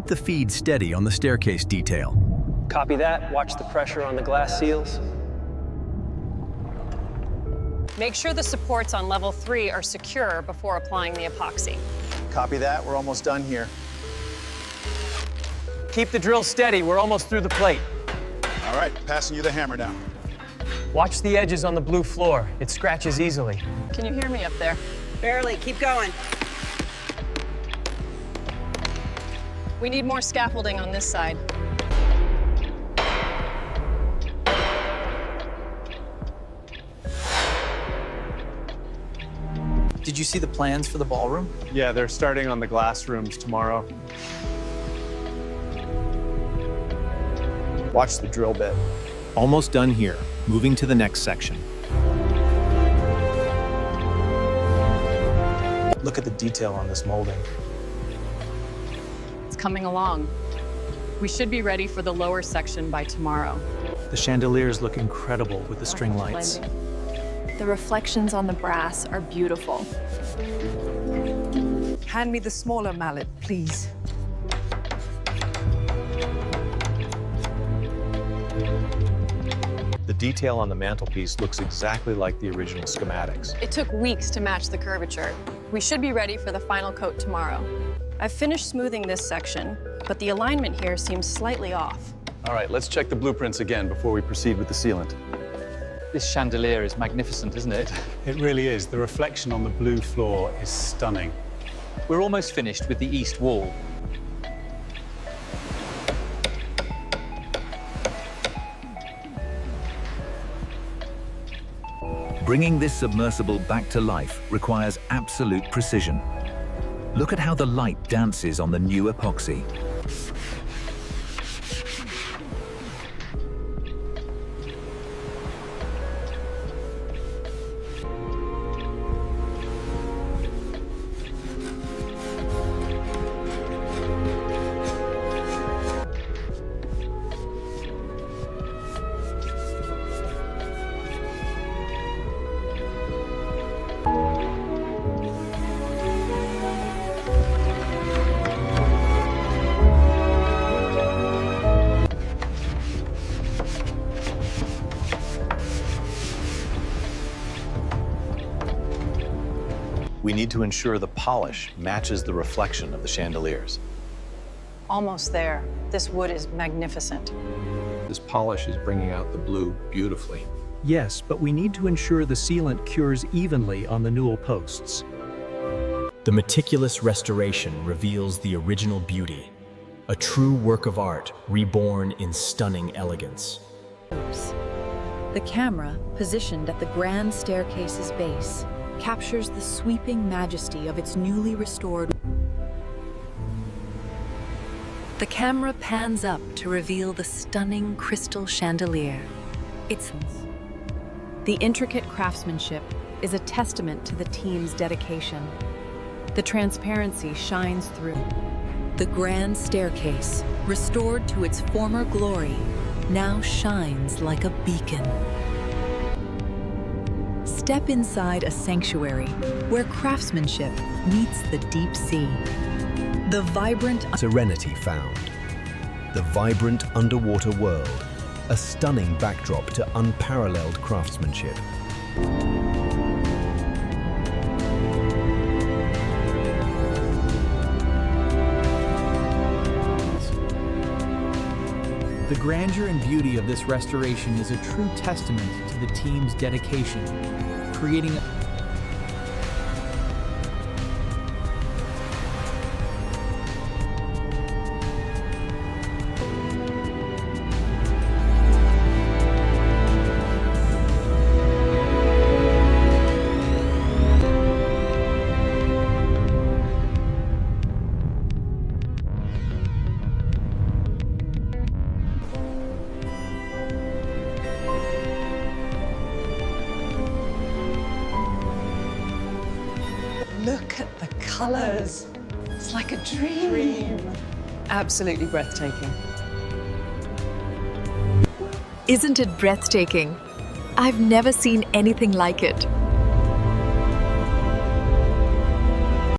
Keep the feed steady on the staircase detail. Copy that. Watch the pressure on the glass seals. Make sure the supports on level 3 are secure before applying the epoxy. Copy that. We're almost done here. Keep the drill steady. We're almost through the plate. All right, passing you the hammer now. Watch the edges on the blue floor. It scratches easily. Can you hear me up there? Barely. Keep going. We need more scaffolding on this side. Did you see the plans for the ballroom? Yeah, they're starting on the glass rooms tomorrow. Watch the drill bit. Almost done here. Moving to the next section. Look at the detail on this molding. It's coming along. We should be ready for the lower section by tomorrow. The chandeliers look incredible with the string lights. The reflections on the brass are beautiful. Hand me the smaller mallet, please. The detail on the mantelpiece looks exactly like the original schematics. It took weeks to match the curvature. We should be ready for the final coat tomorrow. I've finished smoothing this section, but the alignment here seems slightly off. All right, let's check the blueprints again before we proceed with the sealant. This chandelier is magnificent, isn't it? It really is. The reflection on the blue floor is stunning. We're almost finished with the east wall. Bringing this submersible back to life requires absolute precision. Look at how the light dances on the new epoxy. We need to ensure the polish matches the reflection of the chandeliers. Almost there. This wood is magnificent. This polish is bringing out the blue beautifully. Yes, but we need to ensure the sealant cures evenly on the newel posts. The meticulous restoration reveals the original beauty, a true work of art reborn in stunning elegance. The camera, positioned at the grand staircase's base, captures the sweeping majesty of its newly restored. The camera pans up to reveal the stunning crystal chandelier. The intricate craftsmanship is a testament to the team's dedication. The transparency shines through. The grand staircase, restored to its former glory, now shines like a beacon. Step inside a sanctuary where craftsmanship meets the deep sea. The vibrant Serenity found. The vibrant underwater world, a stunning backdrop to unparalleled craftsmanship. The grandeur and beauty of this restoration is a true testament to the team's dedication, creating Look at the colors. It's like a dream. Absolutely breathtaking. Isn't it breathtaking? I've never seen anything like it.